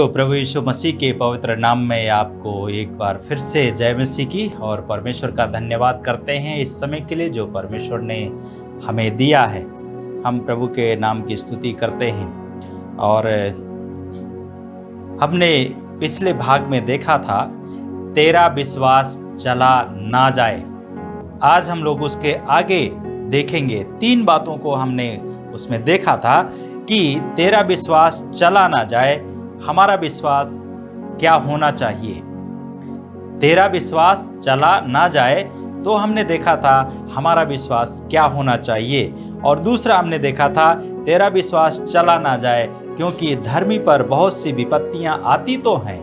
तो प्रभु यीशु मसीह के पवित्र नाम में आपको एक बार फिर से जय मसीह की और परमेश्वर का धन्यवाद करते हैं इस समय के लिए जो परमेश्वर ने हमें दिया है। हम प्रभु के नाम की स्तुति करते हैं। और हमने पिछले भाग में देखा था तेरा विश्वास चला ना जाए। आज हम लोग उसके आगे देखेंगे। 3 बातों को हमने उसमें देखा था कि तेरा विश्वास चला ना जाए, हमारा विश्वास क्या होना चाहिए। तेरा विश्वास चला ना जाए तो हमने देखा था हमारा विश्वास क्या होना चाहिए। और दूसरा हमने देखा था तेरा विश्वास चला ना जाए क्योंकि धर्मी पर बहुत सी विपत्तियां आती तो हैं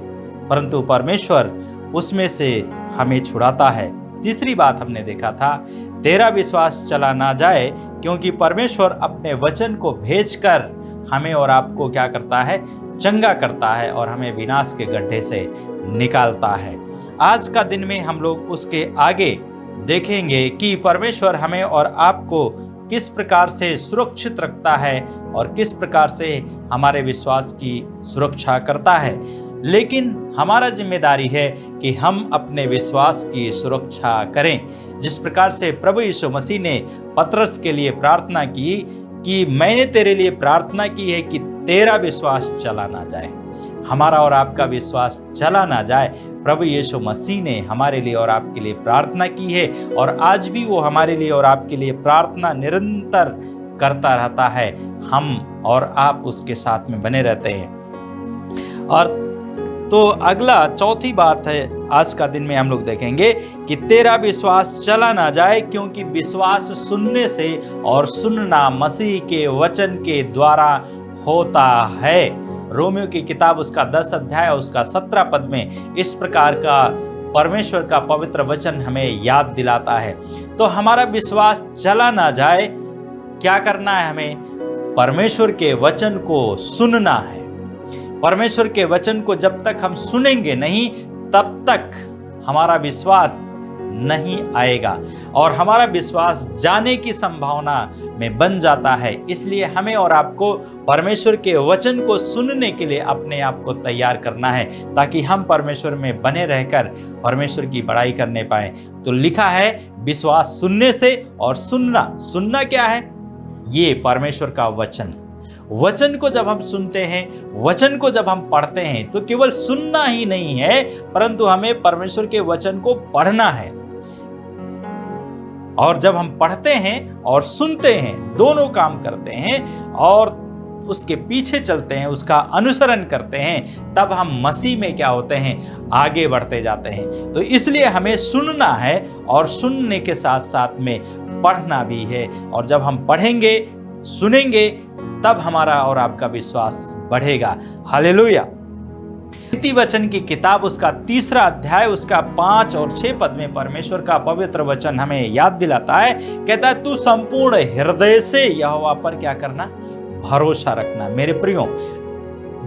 परंतु परमेश्वर उसमें से हमें छुड़ाता है। तीसरी बात हमने देखा था तेरा विश्वास चला ना जाए क्योंकि परमेश्वर अपने वचन को भेजकर हमें और आपको क्या करता है, चंगा करता है और हमें विनाश के गड्ढे से निकालता है। आज का दिन में हम लोग उसके आगे देखेंगे कि परमेश्वर हमें और आपको किस प्रकार से सुरक्षित रखता है और किस प्रकार से हमारे विश्वास की सुरक्षा करता है। लेकिन हमारा जिम्मेदारी है कि हम अपने विश्वास की सुरक्षा करें। जिस प्रकार से प्रभु यीशु मसीह ने पतरस के लिए प्रार्थना की कि मैंने तेरे लिए प्रार्थना की है कि तेरा विश्वास चला ना जाए, हमारा और आपका विश्वास चला ना जाए। प्रभु यीशु मसीह ने हमारे लिए और आपके लिए प्रार्थना की है और आज भी वो हमारे लिए और आपके लिए प्रार्थना निरंतर करता रहता है। हम और आप उसके साथ में बने रहते हैं। और तो अगला चौथी बात है आज का दिन में हम लोग देखेंगे कि तेरा विश्वास चला ना जाए क्योंकि विश्वास सुनने से और सुनना मसीह के वचन के द्वारा होता है। रोमियो की किताब उसका 10 अध्याय उसका 17 पद में इस प्रकार का परमेश्वर का पवित्र वचन हमें याद दिलाता है। तो हमारा विश्वास चला ना जाए, क्या करना है, हमें परमेश्वर के वचन को सुनना है। परमेश्वर के वचन को जब तक हम सुनेंगे नहीं तब तक हमारा विश्वास नहीं आएगा और हमारा विश्वास जाने की संभावना में बन जाता है। इसलिए हमें और आपको परमेश्वर के वचन को सुनने के लिए अपने आप को तैयार करना है ताकि हम परमेश्वर में बने रहकर परमेश्वर की बड़ाई करने पाए। तो लिखा है विश्वास सुनने से और सुनना क्या है, ये परमेश्वर का वचन को जब हम सुनते हैं, वचन को जब हम पढ़ते हैं तो केवल सुनना ही नहीं है परंतु हमें परमेश्वर के वचन को पढ़ना है। और जब हम पढ़ते हैं और सुनते हैं, दोनों काम करते हैं और उसके पीछे चलते हैं, उसका अनुसरण करते हैं, तब हम मसीह में क्या होते हैं, आगे बढ़ते जाते हैं। तो इसलिए हमें सुनना है और सुनने के साथ साथ में पढ़ना भी है। और जब हम पढ़ेंगे, सुनेंगे, तब हमारा और आपका विश्वास बढ़ेगा। हालेलुया। नीति वचन की किताब उसका 3 अध्याय उसका 5 और 6 पद में परमेश्वर का पवित्र वचन हमें याद दिलाता है। कहता है तू संपूर्ण हृदय से यहोवा पर क्या करना, भरोसा रखना। मेरे प्रियो,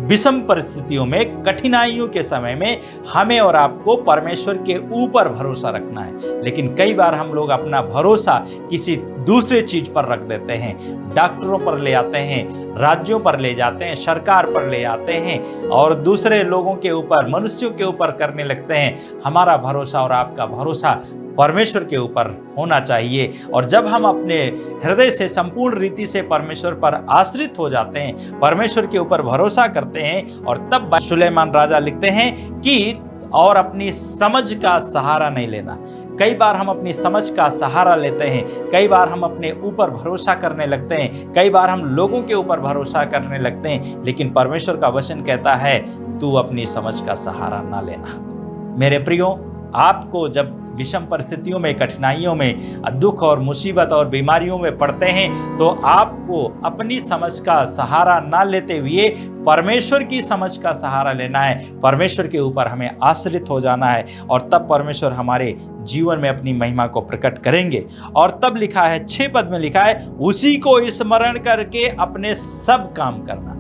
विषम परिस्थितियों में, कठिनाइयों के समय में हमें और आपको परमेश्वर के ऊपर भरोसा रखना है। लेकिन कई बार हम लोग अपना भरोसा किसी दूसरे चीज पर रख देते हैं, डॉक्टरों पर ले आते हैं, राज्यों पर ले जाते हैं, सरकार पर ले आते हैं और दूसरे लोगों के ऊपर, मनुष्यों के ऊपर करने लगते हैं। हमारा भरोसा और आपका भरोसा परमेश्वर के ऊपर होना चाहिए। और जब हम अपने हृदय से संपूर्ण रीति से परमेश्वर पर आश्रित हो जाते हैं, परमेश्वर के ऊपर भरोसा करते हैं, और तब सुलेमान राजा लिखते हैं कि और अपनी समझ का सहारा नहीं लेना। कई बार हम अपनी समझ का सहारा लेते हैं, कई बार हम अपने ऊपर भरोसा करने लगते हैं, कई बार हम लोगों के ऊपर भरोसा करने लगते हैं, लेकिन परमेश्वर का वचन कहता है तू अपनी समझ का सहारा ना लेना। मेरे प्रियो, आपको जब विषम परिस्थितियों में, कठिनाइयों में, दुख और मुसीबत और बीमारियों में पड़ते हैं तो आपको अपनी समझ का सहारा ना लेते हुए परमेश्वर की समझ का सहारा लेना है। परमेश्वर के ऊपर हमें आश्रित हो जाना है और तब परमेश्वर हमारे जीवन में अपनी महिमा को प्रकट करेंगे। और तब लिखा है 6 पद में लिखा है उसी को स्मरण करके अपने सब काम करना।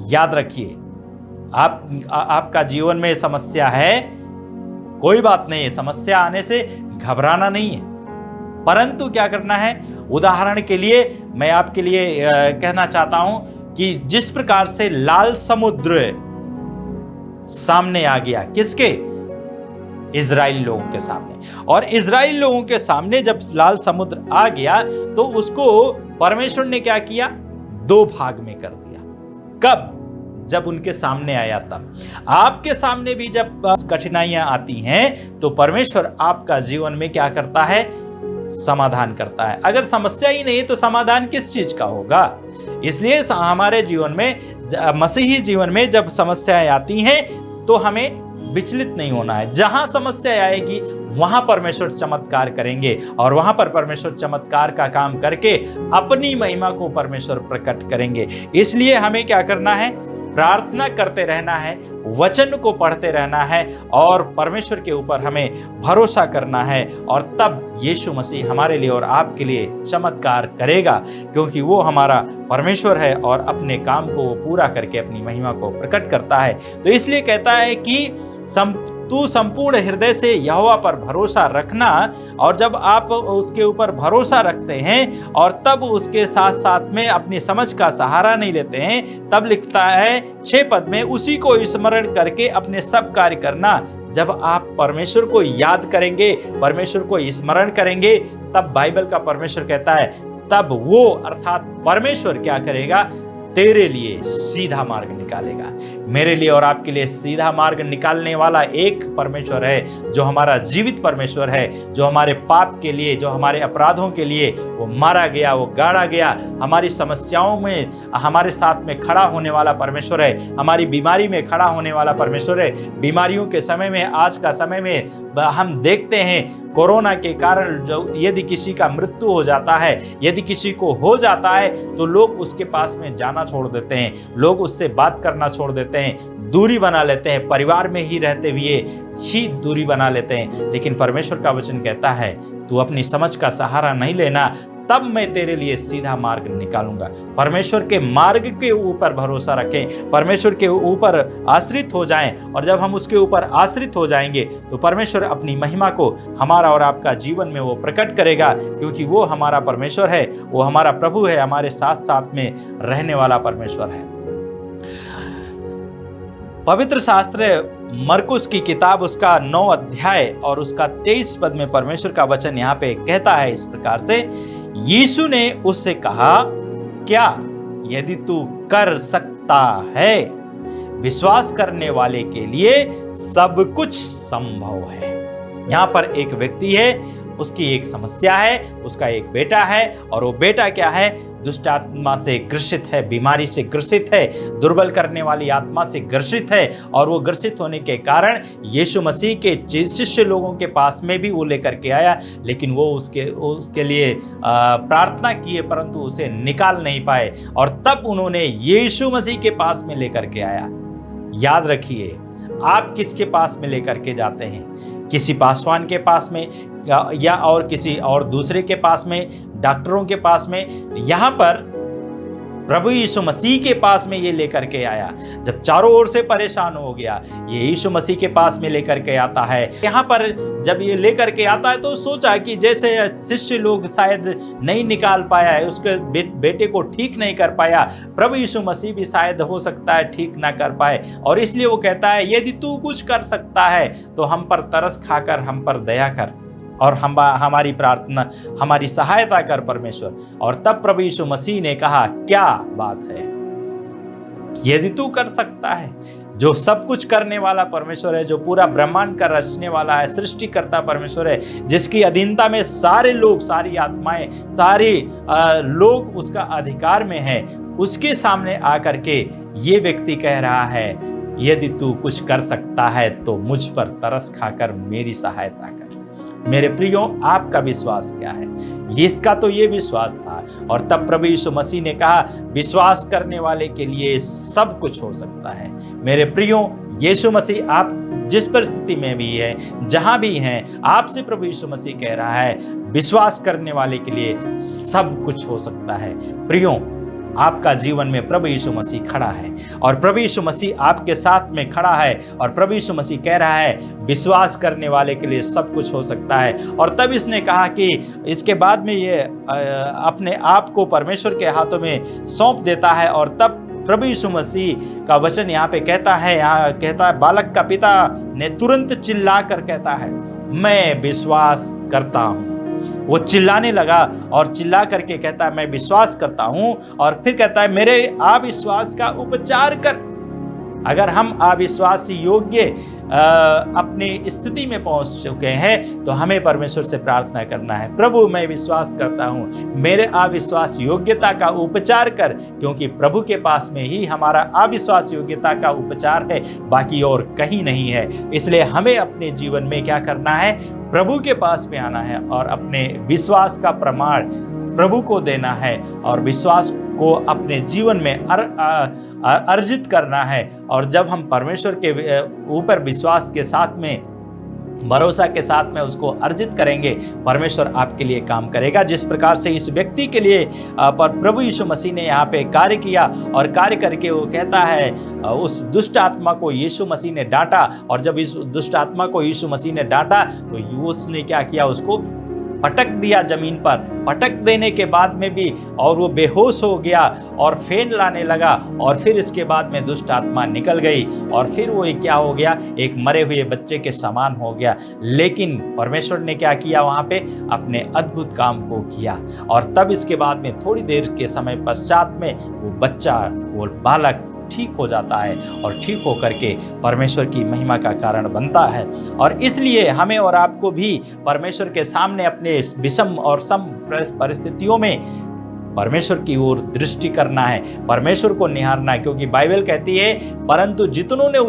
याद रखिए, आपका जीवन में समस्या है, कोई बात नहीं है, समस्या आने से घबराना नहीं है, परंतु क्या करना है। उदाहरण के लिए मैं आपके लिए कहना चाहता हूं कि जिस प्रकार से लाल समुद्र सामने आ गया। किसके? इजराइली लोगों के सामने। और इजराइली लोगों के सामने जब लाल समुद्र आ गया तो उसको परमेश्वर ने क्या किया? 2 भाग में कर दिया। कब? जब उनके सामने आया तब। आपके सामने भी जब कठिनाइयां आती हैं तो परमेश्वर आपका जीवन में क्या करता है? समाधान करता है। अगर समस्या ही नहीं तो समाधान किस चीज का होगा? इसलिए हमारे जीवन में, मसीही जीवन में जब समस्याएं आती हैं तो हमें विचलित नहीं होना है। जहां समस्या आएगी वहां परमेश्वर चमत्कार करेंगे और वहां पर परमेश्वर चमत्कार का काम करके अपनी महिमा को परमेश्वर प्रकट करेंगे। इसलिए हमें क्या करना है? प्रार्थना करते रहना है, वचन को पढ़ते रहना है और परमेश्वर के ऊपर हमें भरोसा करना है। और तब यीशु मसीह हमारे लिए और आपके लिए चमत्कार करेगा, क्योंकि वो हमारा परमेश्वर है और अपने काम को पूरा करके अपनी महिमा को प्रकट करता है। तो इसलिए कहता है कि तू संपूर्ण हृदय से यहोवा पर भरोसा रखना। और जब आप उसके ऊपर भरोसा रखते हैं और तब उसके साथ साथ में अपनी समझ का सहारा नहीं लेते हैं, तब लिखता है 6 पद में, उसी को स्मरण करके अपने सब कार्य करना। जब आप परमेश्वर को याद करेंगे, परमेश्वर को स्मरण करेंगे, तब बाइबल का परमेश्वर कहता है तब वो अर्थात परमेश्वर क्या करेगा? तेरे लिए सीधा मार्ग निकालेगा। मेरे लिए और आपके लिए सीधा मार्ग निकालने वाला एक परमेश्वर है, जो हमारा जीवित परमेश्वर है, जो हमारे पाप के लिए, जो हमारे अपराधों के लिए वो मारा गया, वो गाड़ा गया। हमारी समस्याओं में हमारे साथ में खड़ा होने वाला परमेश्वर है, हमारी बीमारी में खड़ा होने वाला परमेश्वर है। बीमारियों के समय में, आज का समय में हम देखते हैं कोरोना के कारण जो यदि किसी का मृत्यु हो जाता है, यदि किसी को हो जाता है तो लोग उसके पास में जाना छोड़ देते हैं, लोग उससे बात करना छोड़ देते हैं, दूरी बना लेते हैं, परिवार में ही रहते हुए ही दूरी बना लेते हैं। लेकिन परमेश्वर का वचन कहता है तू अपनी समझ का सहारा नहीं लेना, तब मैं तेरे लिए सीधा मार्ग निकालूंगा। परमेश्वर के मार्ग के ऊपर भरोसा रखें, परमेश्वर के ऊपर आश्रित हो जाएं। और जब हम उसके ऊपर आश्रित हो जाएंगे तो परमेश्वर अपनी महिमा को हमारा और आपका जीवन में वो प्रकट करेगा, क्योंकि वो हमारा परमेश्वर है, वो हमारा प्रभु है, हमारे साथ साथ में रहने वाला परमेश्वर है। पवित्र शास्त्र मरकुस की किताब उसका 9 अध्याय और उसका 23 पद में परमेश्वर का वचन यहाँ पे कहता है इस प्रकार से, यीशु ने उससे कहा, क्या यदि तू कर सकता है? विश्वास करने वाले के लिए सब कुछ संभव है। यहां पर एक व्यक्ति है, उसकी एक समस्या है, उसका एक बेटा है और वो बेटा क्या है? दुष्ट आत्मा से ग्रसित है, बीमारी से ग्रसित है, दुर्बल करने वाली आत्मा से ग्रसित है। और वो ग्रसित होने के कारण यीशु मसीह के शिष्य लोगों के पास में भी वो लेकर के आया, लेकिन वो उसके लिए प्रार्थना किए परंतु उसे निकाल नहीं पाए। और तब उन्होंने यीशु मसीह के पास में लेकर के आया। याद रखिए, आप किसके पास में लेकर के जाते हैं? किसी पासवान के पास में या और किसी और दूसरे के पास में, डॉक्टरों के पास में? यहाँ पर प्रभु यीशु मसीह के पास में ये लेकर के आया। जब चारों ओर से परेशान हो गया, ये यीशु मसीह के पास में लेकर के आता है। यहाँ पर जब ये लेकर के आता है तो सोचा कि जैसे शिष्य लोग शायद नहीं निकाल पाया है, उसके बेटे को ठीक नहीं कर पाया, प्रभु यीशु मसीह भी शायद हो सकता है ठीक ना कर पाए। और इसलिए वो कहता है यदि तू कुछ कर सकता है तो हम पर तरस खाकर हम पर दया कर और हमारी प्रार्थना, हमारी सहायता कर परमेश्वर। और तब प्रभु यीशु मसीह ने कहा, क्या बात है, यदि तू कर सकता है। जो सब कुछ करने वाला परमेश्वर है, जो पूरा ब्रह्मांड का रचने वाला है, सृष्टिकर्ता परमेश्वर है, जिसकी अधीनता में सारे लोग, सारी आत्माएं, सारे लोग उसका अधिकार में है, उसके सामने आकर के ये व्यक्ति कह रहा है, यदि तू कुछ कर सकता है तो मुझ पर तरस खाकर मेरी सहायता कर। मेरे प्रियो, आपका विश्वास क्या है? इसका तो ये विश्वास था। और तब प्रभु यीशु मसीह ने कहा, विश्वास करने वाले के लिए सब कुछ हो सकता है। मेरे प्रियो, यीशु मसीह आप जिस परिस्थिति में भी है, जहां भी हैं, आपसे प्रभु यीशु मसीह कह रहा है, विश्वास करने वाले के लिए सब कुछ हो सकता है। प्रियो, आपका जीवन में प्रभु यीशु मसीह खड़ा है और प्रभु यीशु मसीह आपके साथ में खड़ा है और प्रभु यीशु मसीह कह रहा है, विश्वास करने वाले के लिए सब कुछ हो सकता है। और तब इसने कहा कि इसके बाद में ये अपने आप को परमेश्वर के हाथों में सौंप देता है और तब प्रभु यीशु मसीह का वचन यहाँ पे कहता है, यहाँ कहता है बालक का पिता ने तुरंत चिल्ला कर कहता है, मैं विश्वास करता हूँ। वो चिल्लाने लगा और चिल्ला करके कहता है मैं विश्वास करता हूँ, और फिर कहता है मेरे अविश्वास का उपचार कर। अगर हम अविश्वास योग्य अपनी स्थिति में पहुंच चुके हैं तो हमें परमेश्वर से प्रार्थना करना है, प्रभु मैं विश्वास करता हूं, मेरे अविश्वास योग्यता का उपचार कर, क्योंकि प्रभु के पास में ही हमारा अविश्वास योग्यता का उपचार है, बाकी और कहीं नहीं है। इसलिए हमें अपने जीवन में क्या करना है, प्रभु के पास में आना है और अपने विश्वास का प्रमाण प्रभु को देना है और विश्वास को अपने जीवन में अर्जित करना है। और जब हम परमेश्वर के ऊपर विश्वास के साथ में, भरोसा के साथ में उसको अर्जित करेंगे, परमेश्वर आपके लिए काम करेगा। जिस प्रकार से इस व्यक्ति के लिए पर प्रभु यीशु मसीह ने यहाँ पे कार्य किया और कार्य करके वो कहता है उस दुष्ट आत्मा को यीशु मसीह ने डांटा, और जब इस दुष्ट आत्मा को यीशु मसीह ने डांटा तो उसने क्या किया, उसको पटक दिया जमीन पर। पटक देने के बाद में भी और वो बेहोश हो गया और फेन लाने लगा, और फिर इसके बाद में दुष्ट आत्मा निकल गई और फिर वो क्या हो गया, एक मरे हुए बच्चे के समान हो गया। लेकिन परमेश्वर ने क्या किया, वहाँ पे अपने अद्भुत काम को किया, और तब इसके बाद में थोड़ी देर के समय पश्चात में वो बच्चा, वो बालक ठीक हो जाता है और ठीक होकर के परमेश्वर की महिमा का कारण बनता है। और इसलिए हमें और आपको भी परमेश्वर के सामने अपने विषम और सम परिस्थितियों में परमेश्वर की ओर दृष्टि करना है, परमेश्वर को निहारना है, क्योंकि बाइबल कहती है परंतु जितनों ने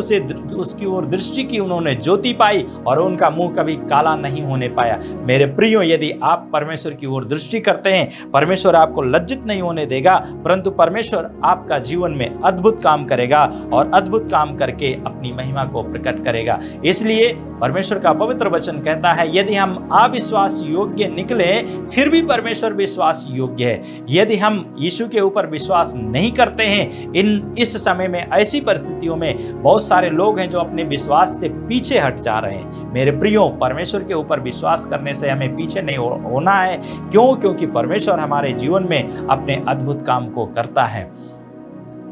उसकी ओर दृष्टि की उन्होंने ज्योति पाई और उनका मुंह कभी काला नहीं होने पाया। मेरे प्रियो, यदि आप परमेश्वर की ओर दृष्टि करते हैं, परमेश्वर आपको लज्जित नहीं होने देगा, परंतु परमेश्वर आपका जीवन में अद्भुत काम करेगा और अद्भुत काम करके अपनी महिमा को प्रकट करेगा। इसलिए परमेश्वर का पवित्र वचन कहता है, यदि हम अविश्वास योग्य निकले फिर भी परमेश्वर विश्वास योग्य है। यदि हम यीशु के ऊपर विश्वास नहीं करते हैं, इस समय में ऐसी परिस्थितियों में बहुत सारे लोग हैं जो अपने विश्वास से पीछे हट जा रहे हैं। मेरे प्रियो, परमेश्वर के ऊपर विश्वास करने से हमें पीछे नहीं होना है। क्यों? क्योंकि परमेश्वर हमारे जीवन में अपने अद्भुत काम को करता है।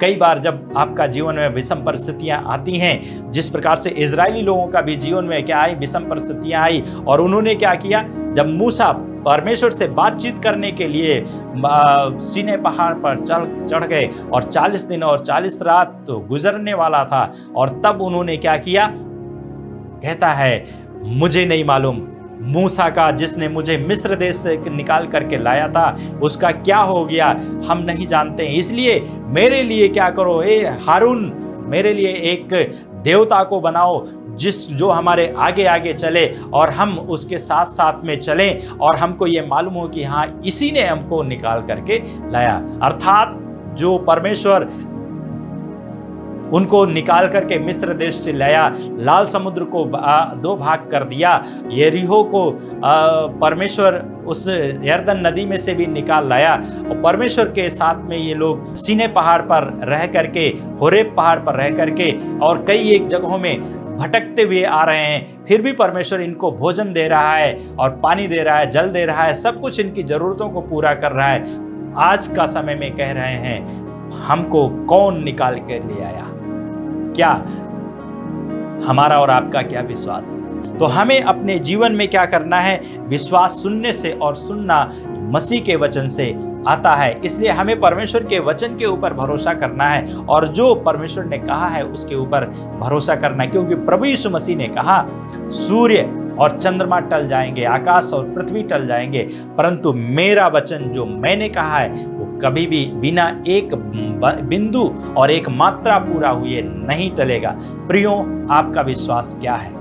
कई बार जब आपका जीवन में विषम परिस्थितियां आती हैं, जिस प्रकार से इजरायली लोगों का भी जीवन में क्या आई, विषम परिस्थितियां आई, और उन्होंने क्या किया, जब मूसा परमेश्वर से बातचीत करने के लिए सीने पहाड़ पर चढ़ गए और 40 दिन और 40 रात तो गुजरने वाला था, और तब उन्होंने क्या किया, कहता है मुझे नहीं मालूम मूसा का जिसने मुझे मिस्र देश से निकाल करके लाया था उसका क्या हो गया, हम नहीं जानते हैं। इसलिए मेरे लिए क्या करो, हारून, मेरे लिए एक देवता को बनाओ जो हमारे आगे आगे चले और हम उसके साथ साथ में चलें, और हमको ये मालूम हो कि हाँ इसी ने हमको निकाल करके लाया। अर्थात जो परमेश्वर उनको निकाल करके मिस्र देश से लाया, लाल समुद्र को 2 भाग कर दिया, यरीहो को परमेश्वर उस यरदन नदी में से भी निकाल लाया, और परमेश्वर के साथ में ये लोग सीने पहाड़ पर रह करके, होरेब पहाड़ पर रह करके और कई एक जगहों में भटकते हुए आ रहे हैं, फिर भी परमेश्वर इनको भोजन दे रहा है और पानी दे रहा है, जल दे रहा है, सब कुछ इनकी जरूरतों को पूरा कर रहा है। आज का समय में कह रहे हैं हमको कौन निकाल के ले आया? क्या हमारा और आपका क्या विश्वास है? तो हमें अपने जीवन में क्या करना है, विश्वास सुनने से और सुनना मसीह के वचन से आता है। इसलिए हमें परमेश्वर के वचन के ऊपर भरोसा करना है और जो परमेश्वर ने कहा है उसके ऊपर भरोसा करना है, क्योंकि प्रभु यीशु मसीह ने कहा सूर्य और चंद्रमा टल जाएंगे, आकाश और पृथ्वी टल जाएंगे, परंतु मेरा वचन जो मैंने कहा है वो कभी भी बिना एक बिंदु और एक मात्रा पूरा हुए नहीं टलेगा। प्रियो, आपका विश्वास क्या है?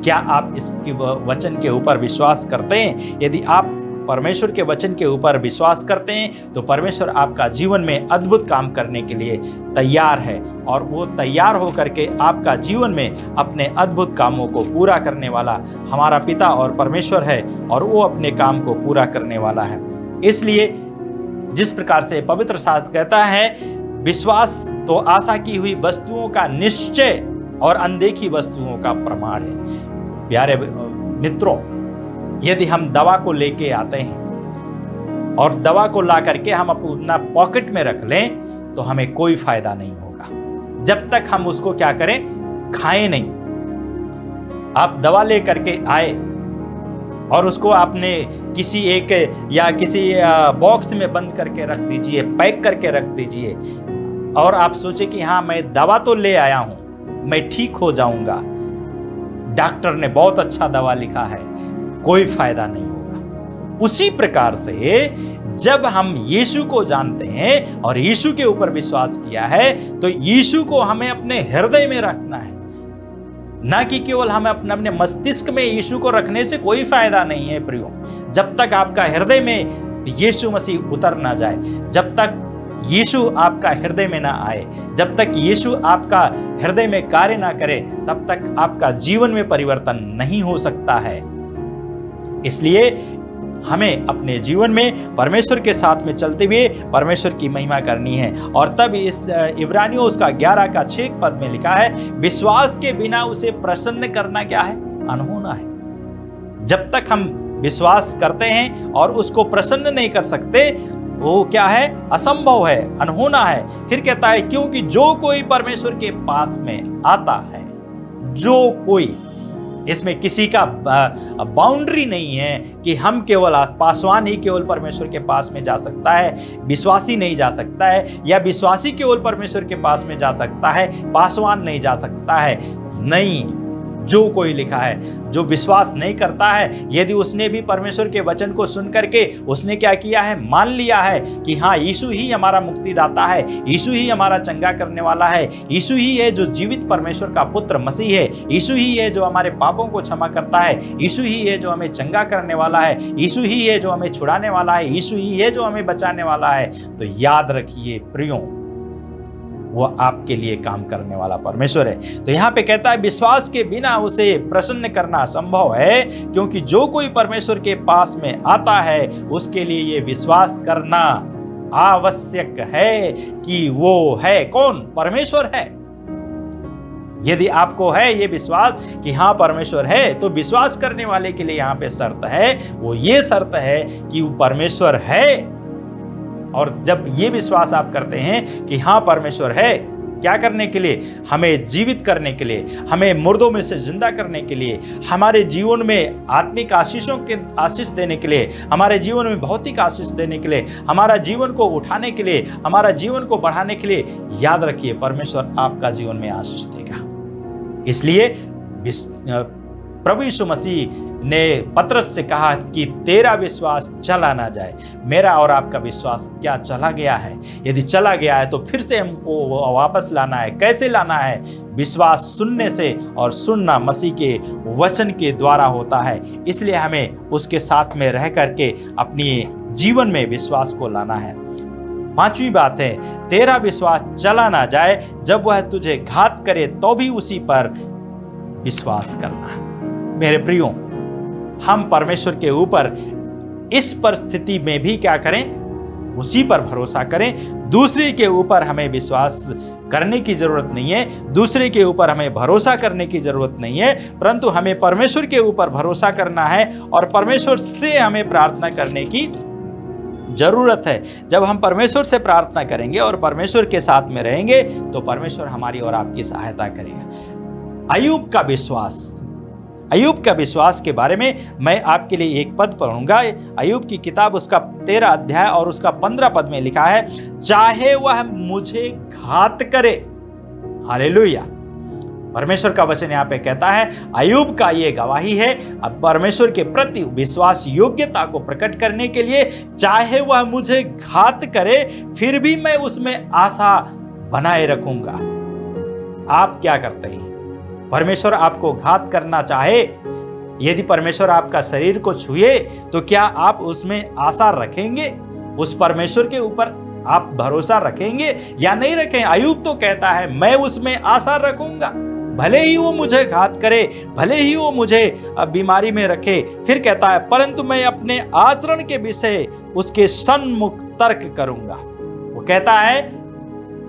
क्या आप इसके वचन के ऊपर विश्वास करते हैं? यदि आप परमेश्वर के वचन के ऊपर विश्वास करते हैं तो परमेश्वर आपका जीवन में अद्भुत काम करने के लिए तैयार है, और वो तैयार होकर के आपका जीवन में अपने अद्भुत कामों को पूरा करने वाला हमारा पिता और परमेश्वर है, और वो अपने काम को पूरा करने वाला है। इसलिए जिस प्रकार से पवित्र शास्त्र कहता है, विश्वास तो आशा की हुई वस्तुओं का निश्चय और अनदेखी वस्तुओं का प्रमाण है। प्यारे मित्रों, यदि हम दवा को लेके आते हैं और दवा को ला करके हम अपना पॉकेट में रख लें तो हमें कोई फायदा नहीं होगा, जब तक हम उसको क्या करें, खाएं नहीं। आप दवा ले करके आए और उसको आपने किसी एक या किसी बॉक्स में बंद करके रख दीजिए, पैक करके रख दीजिए, और आप सोचे कि हाँ मैं दवा तो ले आया हूं, मैं ठीक हो जाऊंगा, डॉक्टर ने बहुत अच्छा दवा लिखा है, कोई फायदा नहीं होगा। उसी प्रकार से जब हम यीशु को जानते हैं और यीशु के ऊपर विश्वास किया है, तो यीशु को हमें अपने हृदय में रखना है, ना कि केवल हमें अपने मस्तिष्क में यीशु को रखने से कोई फायदा नहीं है प्रियो। जब तक आपका हृदय में यीशु मसीह उतर ना जाए, जब तक यीशु आपका हृदय में ना आए, जब तक यीशु आपका हृदय में कार्य ना करे, तब तक आपका जीवन में परिवर्तन नहीं हो सकता है। इसलिए हमें अपने जीवन में परमेश्वर के साथ में चलते हुए परमेश्वर की महिमा करनी है। और तब इस इब्रानियों उसका 11 का 6 पद में लिखा है, विश्वास के बिना उसे प्रसन्न करना क्या है, अनहोना है। जब तक हम विश्वास करते हैं और उसको प्रसन्न नहीं कर सकते, वो क्या है, असंभव है, अनहोना है। फिर कहता है, क्योंकि जो कोई परमेश्वर के पास में आता है, जो कोई, इसमें किसी का बाउंड्री नहीं है कि हम केवल पासवान ही केवल परमेश्वर के पास में जा सकता है, विश्वासी नहीं जा सकता है, या विश्वासी केवल परमेश्वर के पास में जा सकता है, पासवान नहीं जा सकता है। नहीं, जो कोई लिखा है, जो विश्वास नहीं करता है, यदि उसने भी परमेश्वर के वचन को सुन करके उसने क्या किया है, मान लिया है कि हाँ यीशु ही हमारा मुक्तिदाता है, यीशु ही हमारा चंगा करने वाला है, यीशु ही है जो जीवित परमेश्वर का पुत्र मसीह है, यीशु ही है जो हमारे पापों को क्षमा करता है, यीशु ही है जो हमें चंगा करने वाला है, यीशु ही है जो हमें छुड़ाने वाला है, यीशु ही है जो हमें बचाने वाला है, तो याद रखिए प्रियों, वो आपके लिए काम करने वाला परमेश्वर है। तो यहाँ पे कहता है, विश्वास के बिना उसे प्रसन्न करना असंभव है, क्योंकि जो कोई परमेश्वर के पास में आता है उसके लिए ये विश्वास करना आवश्यक है कि वो है कौन, परमेश्वर है। यदि आपको है ये विश्वास कि हाँ परमेश्वर है, तो विश्वास करने वाले के लिए यहाँ पे शर्त है, वो ये शर्त है कि वो परमेश्वर है। और जब ये विश्वास आप करते हैं कि हाँ परमेश्वर है, क्या करने के लिए, हमें जीवित करने के लिए, हमें मुर्दों में से जिंदा करने के लिए, हमारे जीवन में आत्मिक आशीषों के आशीष देने के लिए, हमारे जीवन में भौतिक आशीष देने के लिए, हमारा जीवन को उठाने के लिए, हमारा जीवन को बढ़ाने के लिए, याद रखिए परमेश्वर आपका जीवन में आशीष देगा। इसलिए प्रभु यीशु मसीह ने पतरस से कहा कि तेरा विश्वास चला ना जाए। मेरा और आपका विश्वास क्या चला गया है? यदि चला गया है तो फिर से हमको वापस लाना है। कैसे लाना है? विश्वास सुनने से, और सुनना मसीह के वचन के द्वारा होता है। इसलिए हमें उसके साथ में रह करके अपनी जीवन में विश्वास को लाना है। 5वीं बात है, तेरा विश्वास चला ना जाए, जब वह तुझे घात करे तो भी उसी पर विश्वास करना। मेरे प्रियो, हम परमेश्वर के ऊपर इस परिस्थिति में भी क्या करें? उसी पर भरोसा करें। दूसरे के ऊपर हमें विश्वास करने की जरूरत नहीं है, दूसरे के ऊपर हमें भरोसा करने की जरूरत नहीं है, परंतु हमें परमेश्वर के ऊपर भरोसा करना है और परमेश्वर से हमें प्रार्थना करने की जरूरत है। जब हम परमेश्वर से प्रार्थना करेंगे और परमेश्वर के साथ में रहेंगे तो परमेश्वर हमारी और आपकी सहायता करेगा। अय्यूब का विश्वास के बारे में मैं आपके लिए एक पद पढ़ूंगा। अय्यूब की किताब उसका 13 अध्याय और उसका 15 पद में लिखा है, चाहे वह मुझे घात करे। हालेलुया। परमेश्वर का वचन यहाँ पे कहता है, अय्यूब का ये गवाही है अब परमेश्वर के प्रति विश्वास योग्यता को प्रकट करने के लिए, चाहे वह मुझे घात करे फिर भी मैं उसमें आशा बनाए रखूंगा। आप क्या करते हैं? परमेश्वर आपको घात करना चाहे, यदि परमेश्वर आपका शरीर को छुए तो क्या आप उसमें आशा रखेंगे? उस परमेश्वर के ऊपर आप भरोसा रखेंगे या नहीं रखें? अय्यूब तो कहता है मैं उसमें आशा रखूंगा, भले ही वो मुझे घात करे, भले ही वो मुझे बीमारी में रखे। फिर कहता है, परंतु मैं अपने आचरण के विषय उसके सन्मुख तर्क करूंगा। वो कहता है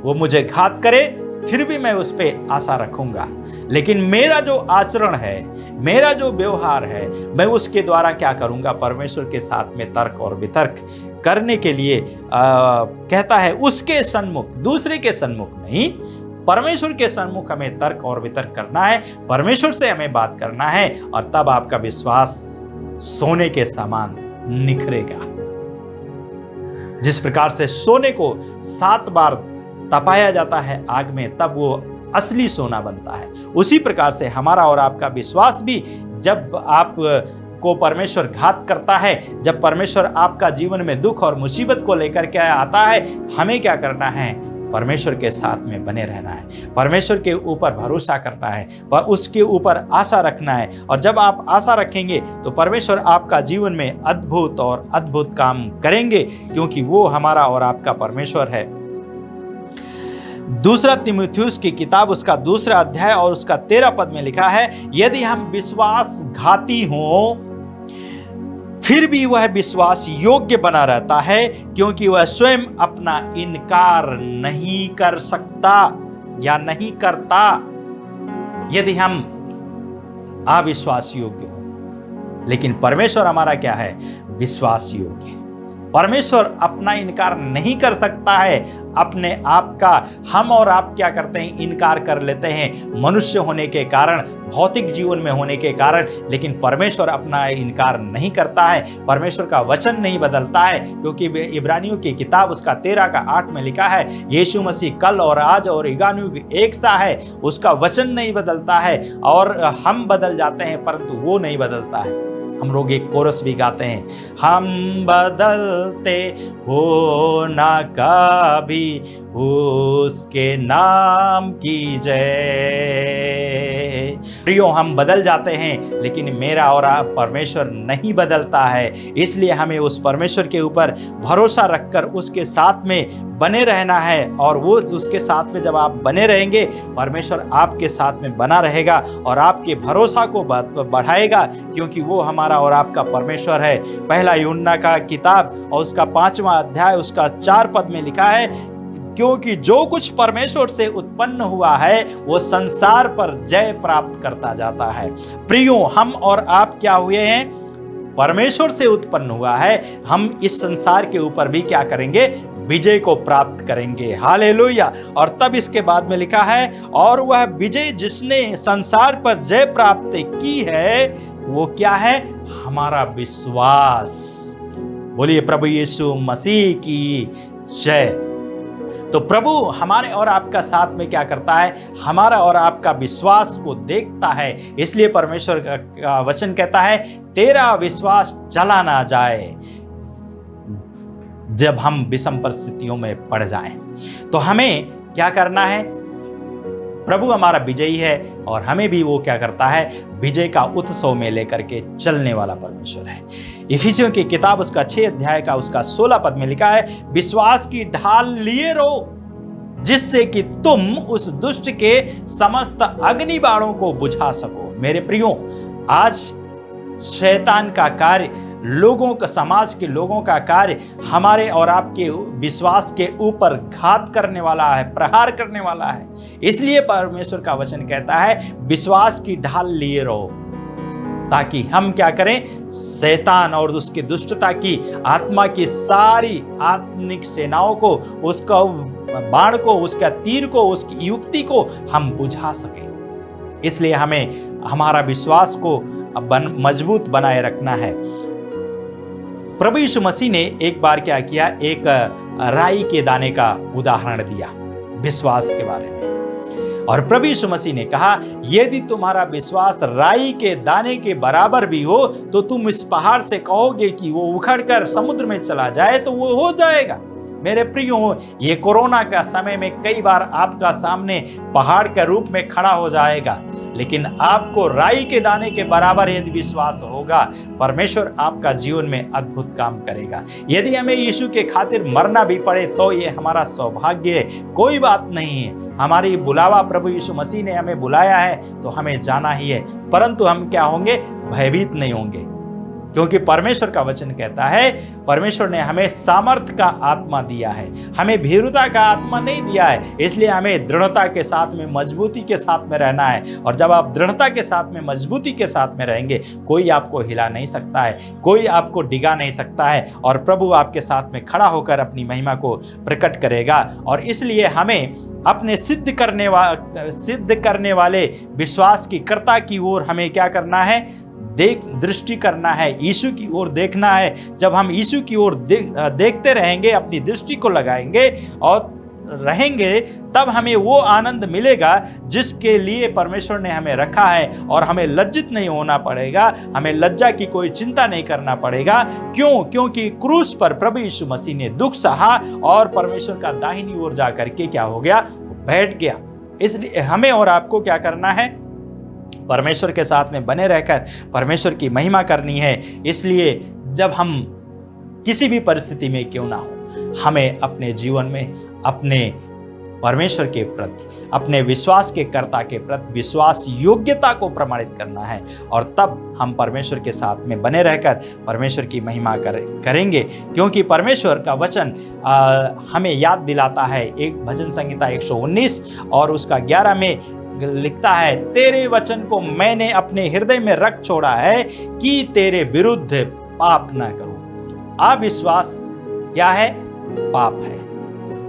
वो मुझे घात करे फिर भी मैं उस पर आशा रखूंगा। लेकिन मेरा जो आचरण है, मेरा जो व्यवहार है, मैं उसके द्वारा क्या करूंगा, परमेश्वर के साथ में तर्क और वितर्क करने के लिए कहता है उसके सन्मुख, दूसरे के सन्मुख नहीं, परमेश्वर के सन्मुख हमें तर्क और वितर्क करना है, परमेश्वर से हमें बात करना है, और तब आपका विश्वास सोने के समान निखरेगा। जिस प्रकार से सोने को 7 बार तपाया जाता है आग में, तब वो असली सोना बनता है, उसी प्रकार से हमारा और आपका विश्वास भी, जब आप को परमेश्वर घात करता है, जब परमेश्वर आपका जीवन में दुख और मुसीबत को लेकर के आता है, हमें क्या करना है, परमेश्वर के साथ में बने रहना है, परमेश्वर के ऊपर भरोसा करना है, और उसके ऊपर आशा रखना है। और जब आप आशा रखेंगे तो परमेश्वर आपका जीवन में अद्भुत और अद्भुत काम करेंगे, क्योंकि वो हमारा और आपका परमेश्वर है। दूसरा तीमुथियुस की किताब उसका 2 अध्याय और उसका 13 पद में लिखा है, यदि हम विश्वासघाती हों फिर भी वह विश्वास योग्य बना रहता है, क्योंकि वह स्वयं अपना इनकार नहीं कर सकता या नहीं करता। यदि हम अविश्वास योग्य हो, लेकिन परमेश्वर हमारा क्या है, विश्वास योग्य। परमेश्वर अपना इनकार नहीं कर सकता है अपने आप का। हम और आप क्या करते हैं, इनकार कर लेते हैं मनुष्य होने के कारण, भौतिक जीवन में होने के कारण, लेकिन परमेश्वर अपना इनकार नहीं करता है, परमेश्वर का वचन नहीं बदलता है, क्योंकि इब्रानियों की किताब उसका 13 का 8 में लिखा है, यीशु मसीह कल और आज और युगानुयुग एक सा है, उसका वचन नहीं बदलता है, और हम बदल जाते हैं परंतु वो नहीं बदलता है। हम लोग एक कोरस भी गाते हैं, हम बदलते हो ना कभी, उसके नाम की जय। प्रियो, हम बदल जाते हैं, लेकिन मेरा और आप परमेश्वर नहीं बदलता है, इसलिए हमें उस परमेश्वर के ऊपर भरोसा रखकर उसके साथ में बने रहना है। और वो उसके साथ में जब आप बने रहेंगे, परमेश्वर आपके साथ में बना रहेगा और आपके भरोसा को बढ़ाएगा, क्योंकि वो हमारा और आपका परमेश्वर है। पहला यूहन्ना का किताब और उसका 5वां अध्याय उसका 4 पद में लिखा है, क्योंकि जो कुछ परमेश्वर से उत्पन्न हुआ है वो संसार पर जय प्राप्त करता जाता है। प्रियो, हम और आप क्या हुए हैं, परमेश्वर से उत्पन्न हुआ है। हम इस संसार के ऊपर भी क्या करेंगे, विजय को प्राप्त करेंगे। हालेलुया। और तब इसके बाद में लिखा है, और वह विजय जिसने संसार पर जय प्राप्त की है वो क्या है, हमारा विश्वास। बोलिए प्रभु यीशु मसीह की जय। तो प्रभु हमारे और आपका साथ में क्या करता है, हमारा और आपका विश्वास को देखता है। इसलिए परमेश्वर का वचन कहता है, तेरा विश्वास चला ना जाए। जब हम विषम परिस्थितियों में पड़ जाएं, तो हमें क्या करना है, प्रभु हमारा विजयी है और हमें भी वो क्या करता है, विजय का उत्सव में लेकर के चलने वाला परमेश्वर है। इफिसियों की किताब उसका 6 अध्याय का उसका 16 पद में लिखा है, विश्वास की ढाल लिए रहो, जिससे कि तुम उस दुष्ट के समस्त अग्नि बाणों को बुझा सको। मेरे प्रियो, आज शैतान का कार्य, लोगों का, समाज के लोगों का कार्य हमारे और आपके विश्वास के ऊपर घात करने वाला है, प्रहार करने वाला है। इसलिए परमेश्वर का वचन कहता है, विश्वास की ढाल लिए रहो, ताकि हम क्या करें, शैतान और उसकी दुष्टता की आत्मा की सारी आत्मिक सेनाओं को, उसका बाण को, उसका तीर को, उसकी युक्ति को हम बुझा सकें। इसलिए हमें हमारा विश्वास को मजबूत बनाए रखना है। प्रभु यीशु मसीह ने एक बार क्या किया, एक राई के दाने का उदाहरण दिया विश्वास के बारे में, और प्रभु यीशु मसीह ने कहा, यदि तुम्हारा विश्वास राई के दाने के बराबर भी हो, तो तुम इस पहाड़ से कहोगे कि वो उखड़कर समुद्र में चला जाए तो वो हो जाएगा। मेरे प्रियो, ये कोरोना का समय में कई बार आपका सामने पहाड़ के रूप में खड़ा हो जाएगा, लेकिन आपको राई के दाने के बराबर यदि विश्वास होगा, परमेश्वर आपका जीवन में अद्भुत काम करेगा। यदि हमें यीशु के खातिर मरना भी पड़े तो ये हमारा सौभाग्य है, कोई बात नहीं है। हमारी बुलावा प्रभु यीशु मसीह ने हमें बुलाया है तो हमें जाना ही है, परंतु हम क्या होंगे, भयभीत नहीं होंगे। क्योंकि परमेश्वर का वचन कहता है परमेश्वर ने हमें सामर्थ्य का आत्मा दिया है, हमें भीरुता का आत्मा नहीं दिया है। इसलिए हमें दृढ़ता के साथ में, मजबूती के साथ में रहना है। और जब आप दृढ़ता के साथ में, मजबूती के साथ में रहेंगे, कोई आपको हिला नहीं सकता है, कोई आपको डिगा नहीं सकता है, और प्रभु आपके साथ में खड़ा होकर अपनी महिमा को प्रकट करेगा। और इसलिए हमें अपने सिद्ध करने वाले विश्वास की कर्ता की ओर हमें क्या करना है? दृष्टि करना है, यीशु की ओर देखना है। जब हम यीशु की ओर देखते रहेंगे, अपनी दृष्टि को लगाएंगे और रहेंगे, तब हमें वो आनंद मिलेगा जिसके लिए परमेश्वर ने हमें रखा है। और हमें लज्जित नहीं होना पड़ेगा, हमें लज्जा की कोई चिंता नहीं करना पड़ेगा। क्यों? क्योंकि क्रूस पर प्रभु यीशु मसीह ने दुख सहा और परमेश्वर का दाहिनी ओर जाकर के क्या हो गया? बैठ गया। इसलिए हमें और आपको क्या करना है? परमेश्वर के साथ में बने रहकर परमेश्वर की महिमा करनी है। इसलिए जब हम किसी भी परिस्थिति में क्यों ना हो, हमें अपने जीवन में अपने परमेश्वर के प्रति, अपने विश्वास के कर्ता के प्रति विश्वास योग्यता को प्रमाणित करना है। और तब हम परमेश्वर के साथ में बने रहकर परमेश्वर की महिमा करेंगे। क्योंकि परमेश्वर का वचन हमें याद दिलाता है, एक भजन संहिता 119 और उसका 11 में लिखता है, तेरे वचन को मैंने अपने हृदय में रख छोड़ा है कि तेरे विरुद्ध पाप ना करूं। अविश्वास क्या है? पाप है।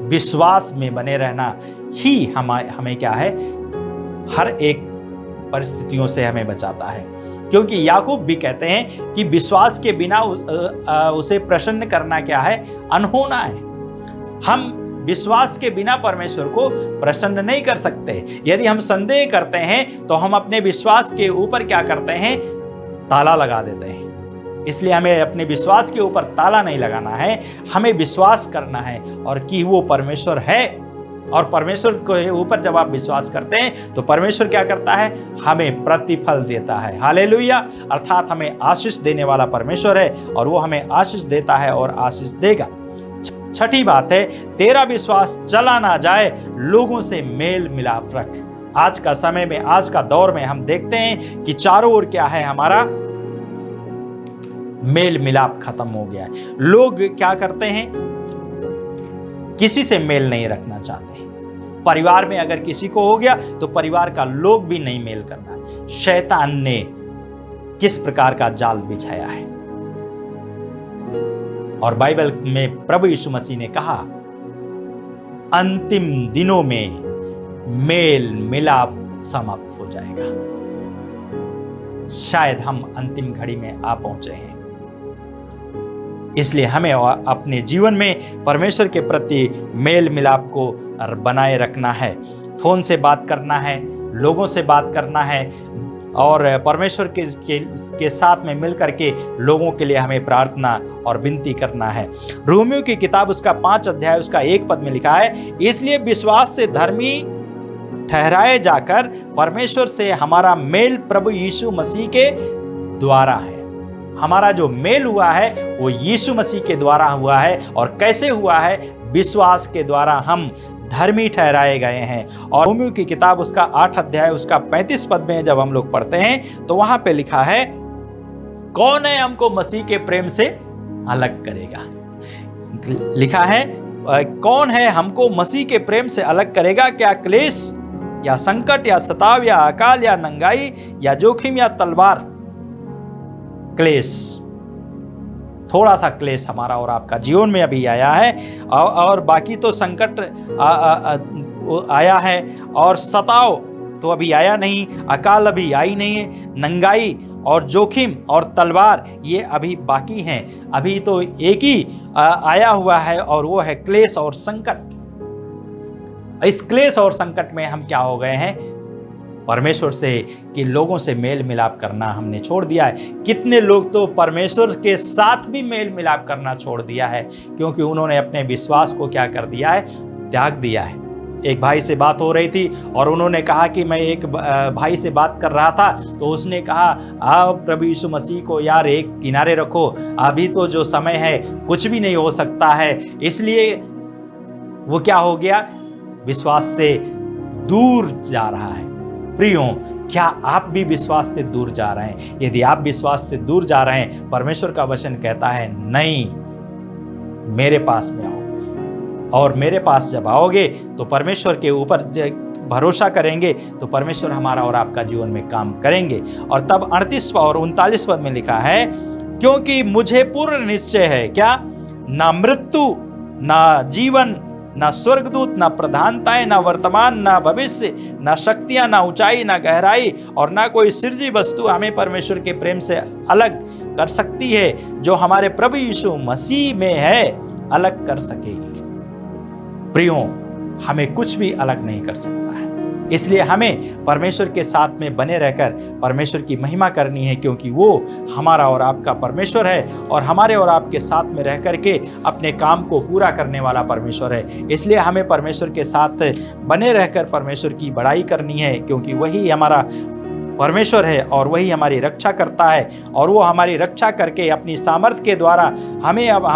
विश्वास में बने रहना ही हमें क्या है? हर एक परिस्थितियों से हमें बचाता है। क्योंकि याकूब भी कहते हैं कि विश्वास के बिना उसे प्रसन्न करना क्या है? अनहोना है। हम विश्वास के बिना परमेश्वर को प्रसन्न नहीं कर सकते। यदि हम संदेह करते हैं तो हम अपने विश्वास के ऊपर क्या करते हैं? ताला लगा देते हैं। इसलिए हमें अपने विश्वास के ऊपर ताला नहीं लगाना है, हमें विश्वास करना है और कि वो परमेश्वर है। और परमेश्वर के ऊपर जब आप विश्वास करते हैं तो परमेश्वर क्या करता है? हमें प्रतिफल देता है। हालेलुया। अर्थात हमें आशीष देने वाला परमेश्वर है और वो हमें आशीष देता है और आशीष देगा। छठी बात है, तेरा विश्वास चला ना जाए, लोगों से मेल मिलाप रख। आज का समय में, आज का दौर में हम देखते हैं कि चारों ओर क्या है? हमारा मेल मिलाप खत्म हो गया है। लोग क्या करते हैं? किसी से मेल नहीं रखना चाहते। परिवार में अगर किसी को हो गया तो परिवार का लोग भी नहीं मेल करना। शैतान ने किस प्रकार का जाल बिछाया है। और बाइबल में प्रभु यीशु मसीह ने कहा, अंतिम दिनों में मेल मिलाप समाप्त हो जाएगा। शायद हम अंतिम घड़ी में आ पहुंचे हैं। इसलिए हमें अपने जीवन में परमेश्वर के प्रति मेल मिलाप को बनाए रखना है। फोन से बात करना है, लोगों से बात करना है और परमेश्वर के साथ में मिलकर के लोगों के लिए हमें प्रार्थना और विनती करना है। रोमियो की किताब उसका 5 अध्याय उसका 1 पद में लिखा है, इसलिए विश्वास से धर्मी ठहराए जाकर परमेश्वर से हमारा मेल प्रभु यीशु मसीह के द्वारा है। हमारा जो मेल हुआ है वो यीशु मसीह के द्वारा हुआ है। और कैसे हुआ है? विश्वास के द्वारा हम धर्मी ठहराए गए हैं। और रोमियो की किताब उसका 8 अध्याय उसका 35 पद में जब हम लोग पढ़ते हैं तो वहां पे लिखा है, कौन है हमको मसीह के प्रेम से अलग करेगा? लिखा है, कौन है हमको मसीह के प्रेम से अलग करेगा? क्या क्लेश या संकट या सताव या अकाल या नंगाई या जोखिम या तलवार? क्लेश, थोड़ा सा क्लेश हमारा और आपका जीवन में अभी आया है और बाकी तो संकट आया है और सताव तो अभी आया नहीं, अकाल अभी आई नहीं है, नंगाई और जोखिम और तलवार ये अभी बाकी हैं। अभी तो एक ही आया हुआ है और वो है क्लेश और संकट। इस क्लेश और संकट में हम क्या हो गए हैं? परमेश्वर से कि लोगों से मेल मिलाप करना हमने छोड़ दिया है। कितने लोग तो परमेश्वर के साथ भी मेल मिलाप करना छोड़ दिया है क्योंकि उन्होंने अपने विश्वास को क्या कर दिया है? त्याग दिया है। एक भाई से बात हो रही थी और उन्होंने कहा कि मैं एक भाई से बात कर रहा था तो उसने कहा, आप प्रभु यीशु मसीह को यार एक किनारे रखो, अभी तो जो समय है कुछ भी नहीं हो सकता है। इसलिए वो क्या हो गया? विश्वास से दूर जा रहा है। प्रियो, क्या आप भी विश्वास से दूर जा रहे हैं? यदि आप विश्वास से दूर जा रहे हैं, परमेश्वर का वचन कहता है नहीं, मेरे पास में आओ। और मेरे पास जब आओगे तो परमेश्वर के ऊपर भरोसा करेंगे तो परमेश्वर हमारा और आपका जीवन में काम करेंगे। और तब 38 और 39 पद में लिखा है, क्योंकि मुझे पूर्ण निश्चय है, क्या? ना मृत्यु, ना जीवन, ना स्वर्गदूत, ना प्रधानताएं, ना वर्तमान, ना भविष्य, ना शक्तियां, ना ऊंचाई, ना गहराई और ना कोई सृजी वस्तु हमें परमेश्वर के प्रेम से अलग कर सकती है, जो हमारे प्रभु यीशु मसीह में है, अलग कर सकेगी। प्रियो, हमें कुछ भी अलग नहीं कर सकता है, इसलिए हमें परमेश्वर के साथ में बने रहकर परमेश्वर की महिमा करनी है, क्योंकि वो हमारा और आपका परमेश्वर है और हमारे और आपके साथ में रह करके अपने काम को पूरा करने वाला परमेश्वर है। इसलिए हमें परमेश्वर के साथ बने रहकर परमेश्वर की बड़ाई करनी है, क्योंकि वही हमारा परमेश्वर है और वही हमारी रक्षा करता है। और वो हमारी रक्षा करके अपनी सामर्थ्य के द्वारा हमें अब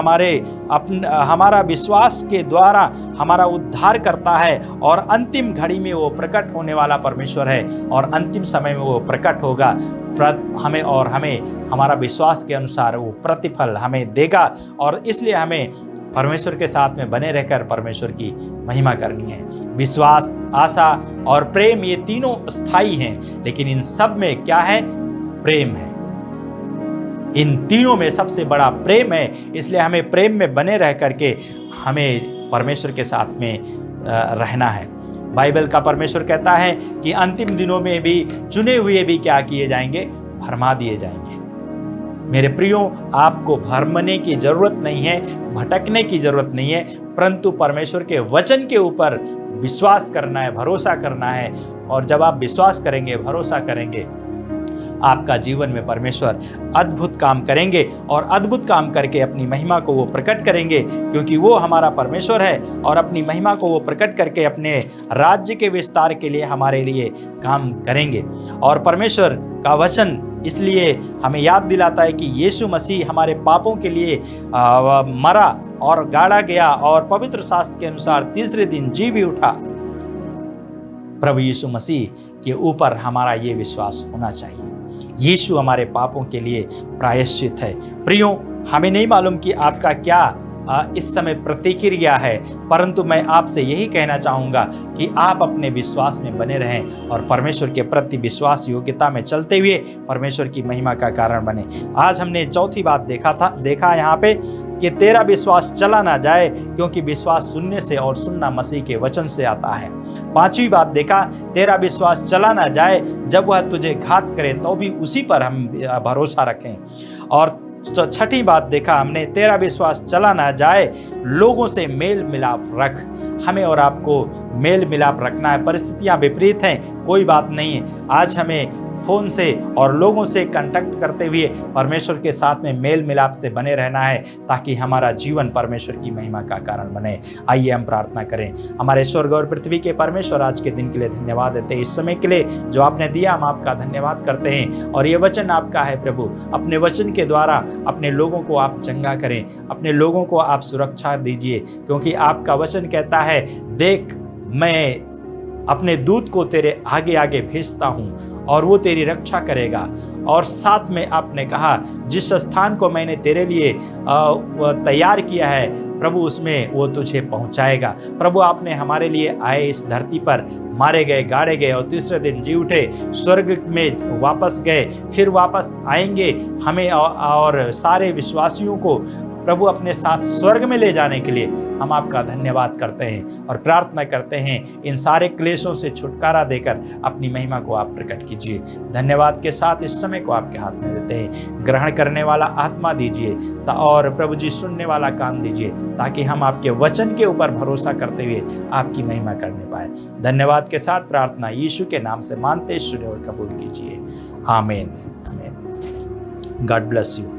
हमारा विश्वास के द्वारा हमारा उद्धार करता है। और अंतिम घड़ी में वो प्रकट होने वाला परमेश्वर है और अंतिम समय में वो प्रकट होगा, हमें हमारा विश्वास के अनुसार वो प्रतिफल हमें देगा। और इसलिए हमें परमेश्वर के साथ में बने रहकर परमेश्वर की महिमा करनी है। विश्वास, आशा और प्रेम, ये तीनों स्थायी हैं, लेकिन इन सब में क्या है? प्रेम है। इन तीनों में सबसे बड़ा प्रेम है। इसलिए हमें प्रेम में बने रह करके हमें परमेश्वर के साथ में रहना है। बाइबल का परमेश्वर कहता है कि अंतिम दिनों में भी चुने हुए भी क्या किए जाएंगे? भरमा दिए जाएंगे। मेरे प्रियो, आपको भरमने की जरूरत नहीं है, भटकने की जरूरत नहीं है, परंतु परमेश्वर के वचन के ऊपर विश्वास करना है, भरोसा करना है। और जब आप विश्वास करेंगे, भरोसा करेंगे, आपका जीवन में परमेश्वर अद्भुत काम करेंगे और अद्भुत काम करके अपनी महिमा को वो प्रकट करेंगे, क्योंकि वो हमारा परमेश्वर है। और अपनी महिमा को वो प्रकट करके अपने राज्य के विस्तार के लिए हमारे लिए काम करेंगे। और परमेश्वर का वचन इसलिए हमें याद दिलाता है कि यीशु मसीह हमारे पापों के लिए मरा और गाड़ा गया और पवित्र शास्त्र के अनुसार तीसरे दिन जी भी उठा। प्रभु यीशु मसीह के ऊपर हमारा ये विश्वास होना चाहिए। यीशु हमारे पापों के लिए प्रायश्चित है। प्रियो, हमें नहीं मालूम कि आपका क्या इस समय प्रतिक्रिया है, परंतु मैं आपसे यही कहना चाहूँगा कि आप अपने विश्वास में बने रहें और परमेश्वर के प्रति विश्वास योग्यता में चलते हुए परमेश्वर की महिमा का कारण बने। आज हमने चौथी बात देखा यहाँ पे कि तेरा विश्वास चला ना जाए, क्योंकि विश्वास सुनने से और सुनना मसीह के वचन से आता है। पांचवी बात देखा, तेरा विश्वास चला ना जाए, जब वह तुझे घात करे तो भी उसी पर हम भरोसा रखें। और छठी बात देखा हमने, तेरा विश्वास चला ना जाए, लोगों से मेल मिलाप रख। हमें और आपको मेल मिलाप रखना है। परिस्थितियां विपरीत हैं, कोई बात नहीं है। आज हमें फोन से और लोगों से कांटेक्ट करते हुए परमेश्वर के साथ में मेल मिलाप से बने रहना है, ताकि हमारा जीवन परमेश्वर की महिमा का कारण बने। आइए हम प्रार्थना करें। हमारे स्वर्ग और पृथ्वी के परमेश्वर, आज के दिन के लिए धन्यवाद देते हैं। इस समय के लिए जो आपने दिया, हम आपका धन्यवाद करते हैं। और ये वचन आपका है प्रभु, अपने वचन के द्वारा अपने लोगों को आप चंगा करें, अपने लोगों को आप सुरक्षा दीजिए, क्योंकि आपका वचन कहता है, देख मैं अपने दूत को तेरे आगे आगे भेजता हूँ और वो तेरी रक्षा करेगा। और साथ में आपने कहा, जिस स्थान को मैंने तेरे लिए तैयार किया है प्रभु, उसमें वो तुझे पहुंचाएगा। प्रभु, आपने हमारे लिए आए, इस धरती पर मारे गए, गाड़े गए और तीसरे दिन जी उठे, स्वर्ग में वापस गए, फिर वापस आएंगे। हमें और सारे विश्वासियों को प्रभु अपने साथ स्वर्ग में ले जाने के लिए हम आपका धन्यवाद करते हैं और प्रार्थना करते हैं, इन सारे क्लेशों से छुटकारा देकर अपनी महिमा को आप प्रकट कीजिए। धन्यवाद के साथ इस समय को आपके हाथ में देते हैं। ग्रहण करने वाला आत्मा दीजिए और प्रभु जी सुनने वाला कान दीजिए, ताकि हम आपके वचन के ऊपर भरोसा करते हुए आपकी महिमा करने पाए। धन्यवाद के साथ प्रार्थना यीशु के नाम से मानते, सुने और कबूल कीजिए। आमीन। आमीन। God bless you.